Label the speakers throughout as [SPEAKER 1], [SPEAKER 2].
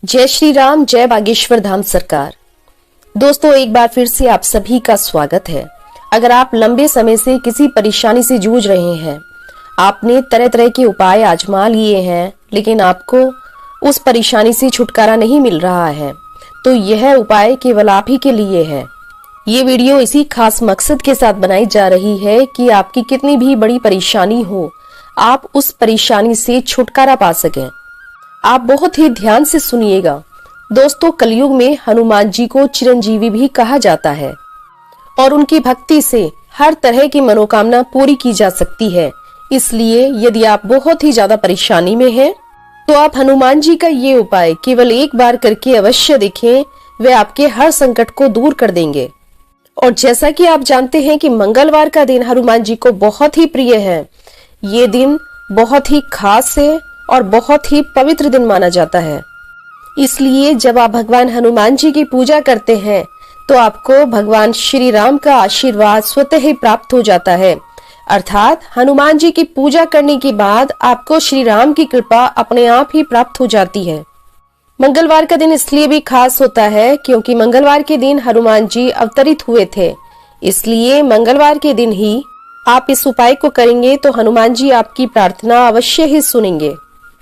[SPEAKER 1] जय श्री राम, जय बागेश्वर धाम सरकार। दोस्तों, एक बार फिर से आप सभी का स्वागत है। अगर आप लंबे समय से किसी परेशानी से जूझ रहे हैं, आपने तरह तरह के उपाय आजमा लिए हैं, लेकिन आपको उस परेशानी से छुटकारा नहीं मिल रहा है, तो यह उपाय केवल आप ही के लिए है। ये वीडियो इसी खास मकसद के साथ बनाई जा रही है कि आपकी कितनी भी बड़ी परेशानी हो, आप उस परेशानी से छुटकारा पा सकें। आप बहुत ही ध्यान से सुनिएगा। दोस्तों, कलयुग में हनुमान जी को चिरंजीवी भी कहा जाता है और उनकी भक्ति से हर तरह की मनोकामना पूरी की जा सकती है। इसलिए यदि आप बहुत ही ज्यादा परेशानी में हैं, तो आप हनुमान जी का ये उपाय केवल एक बार करके अवश्य देखें। वे आपके हर संकट को दूर कर देंगे। और जैसा कि आप जानते हैं कि मंगलवार का दिन हनुमान जी को बहुत ही प्रिय है। ये दिन बहुत ही खास है और बहुत ही पवित्र दिन माना जाता है। इसलिए जब आप भगवान हनुमान जी की पूजा करते हैं, तो आपको भगवान श्री राम का आशीर्वाद स्वतः ही प्राप्त हो जाता है। अर्थात हनुमान जी की पूजा करने के बाद आपको श्री राम की कृपा अपने आप ही प्राप्त हो जाती है। मंगलवार का दिन इसलिए भी खास होता है क्योंकि मंगलवार के दिन हनुमान जी अवतरित हुए थे। इसलिए मंगलवार के दिन ही आप इस उपाय को करेंगे तो हनुमान जी आपकी प्रार्थना अवश्य ही सुनेंगे।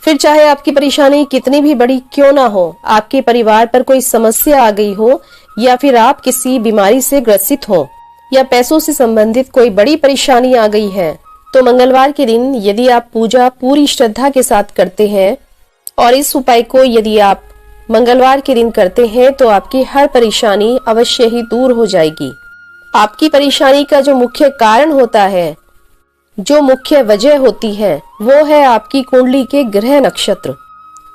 [SPEAKER 1] फिर चाहे आपकी परेशानी कितनी भी बड़ी क्यों ना हो, आपके परिवार पर कोई समस्या आ गई हो, या फिर आप किसी बीमारी से ग्रसित हो, या पैसों से संबंधित कोई बड़ी परेशानी आ गई है, तो मंगलवार के दिन यदि आप पूजा पूरी श्रद्धा के साथ करते हैं और इस उपाय को यदि आप मंगलवार के दिन करते हैं, तो आपकी हर परेशानी अवश्य ही दूर हो जाएगी। आपकी परेशानी का जो मुख्य कारण होता है, जो मुख्य वजह होती है, वो है आपकी कुंडली के ग्रह नक्षत्र।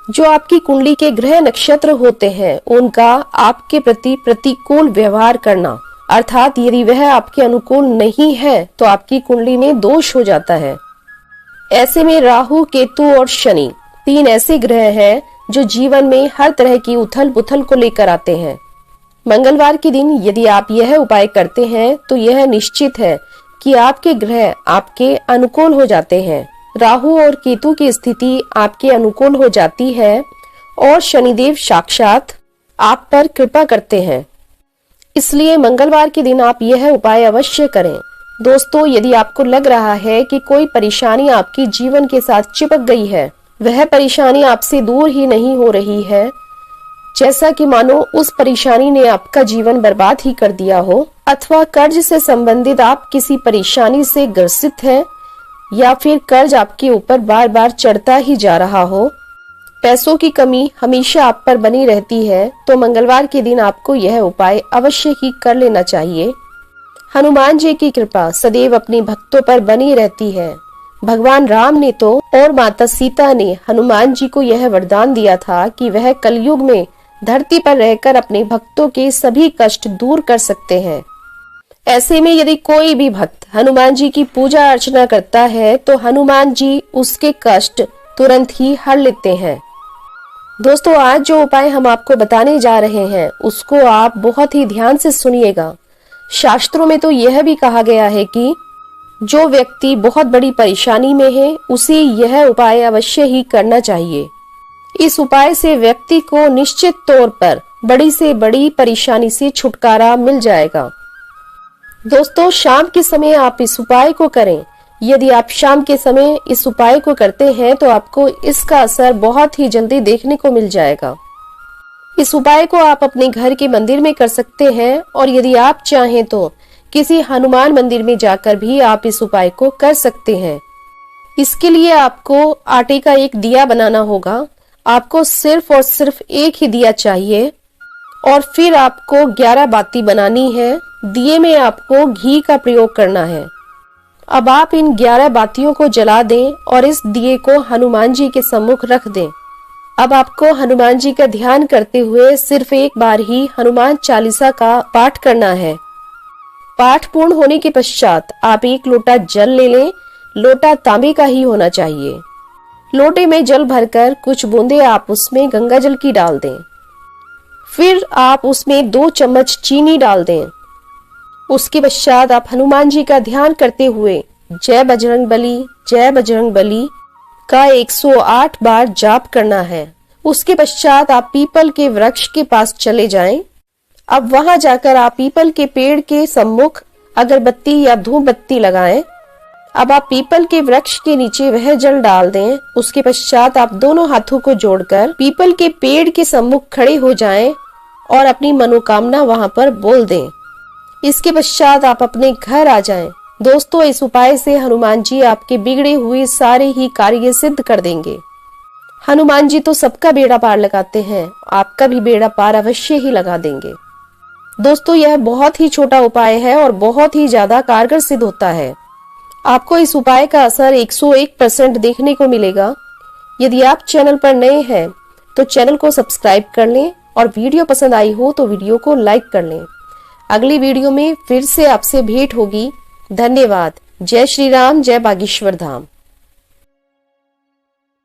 [SPEAKER 1] जो आपकी कुंडली के ग्रह नक्षत्र होते हैं, उनका आपके प्रति प्रतिकूल व्यवहार करना, अर्थात यदि वह आपके अनुकूल नहीं है तो आपकी कुंडली में दोष हो जाता है। ऐसे में राहु, केतु और शनि 3 ऐसे ग्रह हैं जो जीवन में हर तरह की उथल पुथल को लेकर आते हैं। मंगलवार के दिन यदि आप यह उपाय करते हैं, तो यह निश्चित है कि आपके ग्रह आपके अनुकूल हो जाते हैं। राहु और केतु की स्थिति आपके अनुकूल हो जाती है और शनिदेव साक्षात आप पर कृपा करते हैं। इसलिए मंगलवार के दिन आप यह उपाय अवश्य करें। दोस्तों, यदि आपको लग रहा है कि कोई परेशानी आपके जीवन के साथ चिपक गई है, वह परेशानी आपसे दूर ही नहीं हो रही है, जैसा कि मानो उस परेशानी ने आपका जीवन बर्बाद ही कर दिया हो, अथवा कर्ज से संबंधित आप किसी परेशानी से ग्रसित हैं, या फिर कर्ज आपके ऊपर बार बार चढ़ता ही जा रहा हो, पैसों की कमी हमेशा आप पर बनी रहती है, तो मंगलवार के दिन आपको यह उपाय अवश्य ही कर लेना चाहिए। हनुमान जी की कृपा सदैव अपने भक्तों पर बनी रहती है। भगवान राम ने तो और माता सीता ने हनुमान जी को यह वरदान दिया था कि वह कलयुग में धरती पर रहकर अपने भक्तों के सभी कष्ट दूर कर सकते हैं। ऐसे में यदि कोई भी भक्त हनुमान जी की पूजा अर्चना करता है, तो हनुमान जी उसके कष्ट तुरंत ही हर लेते हैं। दोस्तों, आज जो उपाय हम आपको बताने जा रहे हैं, उसको आप बहुत ही ध्यान से सुनिएगा। शास्त्रों में तो यह भी कहा गया है कि जो व्यक्ति बहुत बड़ी परेशानी में है, उसे यह उपाय अवश्य ही करना चाहिए। इस उपाय से व्यक्ति को निश्चित तौर पर बड़ी से बड़ी परेशानी से छुटकारा मिल जाएगा। दोस्तों, शाम के समय आप इस उपाय को करें। यदि आप शाम के समय इस उपाय को करते हैं, तो आपको इसका असर बहुत ही जल्दी देखने को मिल जाएगा। इस उपाय को आप अपने घर के मंदिर में कर सकते हैं, और यदि आप चाहें तो किसी हनुमान मंदिर में जाकर भी आप इस उपाय को कर सकते हैं। इसके लिए आपको आटे का एक दिया बनाना होगा। आपको सिर्फ और सिर्फ एक ही दिया चाहिए, और फिर आपको 11 बाती बनानी है। दिए में आपको घी का प्रयोग करना है। अब आप इन 11 बातियों को जला दें और इस दिए को हनुमान जी के सम्मुख रख दें। अब आपको हनुमान जी का ध्यान करते हुए सिर्फ एक बार ही हनुमान चालीसा का पाठ करना है। पाठ पूर्ण होने के पश्चात आप एक लोटा जल ले लें। लोटा तांबे का ही होना चाहिए। लोटे में जल भरकर कुछ बूंदे आप उसमें गंगा जल की डाल दें। फिर आप उसमें 2 चम्मच चीनी डाल दें। उसके पश्चात आप हनुमान जी का ध्यान करते हुए जय बजरंग बली का 108 बार जाप करना है। उसके पश्चात आप पीपल के वृक्ष के पास चले जाएं। अब वहां जाकर आप पीपल के पेड़ के सम्मुख अगरबत्ती या धूप बत्ती लगाएं। अब आप पीपल के वृक्ष के नीचे वह जल डाल दें। उसके पश्चात आप दोनों हाथों को जोड़कर पीपल के पेड़ के सम्मुख खड़े हो जाएं और अपनी मनोकामना वहां पर बोल दें। इसके पश्चात आप अपने घर आ जाएं। दोस्तों, इस उपाय से हनुमान जी आपके बिगड़े हुए सारे ही कार्य सिद्ध कर देंगे। हनुमान जी तो सबका बेड़ा पार लगाते हैं, आपका भी बेड़ा पार अवश्य ही लगा देंगे। दोस्तों, यह बहुत ही छोटा उपाय है और बहुत ही ज्यादा कारगर सिद्ध होता है। आपको इस उपाय का असर 101% देखने को मिलेगा। यदि आप चैनल पर नए हैं तो चैनल को सब्सक्राइब कर लें और वीडियो पसंद आई हो तो वीडियो को लाइक कर लें। अगली वीडियो में फिर से आपसे भेंट होगी। धन्यवाद। जय श्री राम, जय बागेश्वर धाम।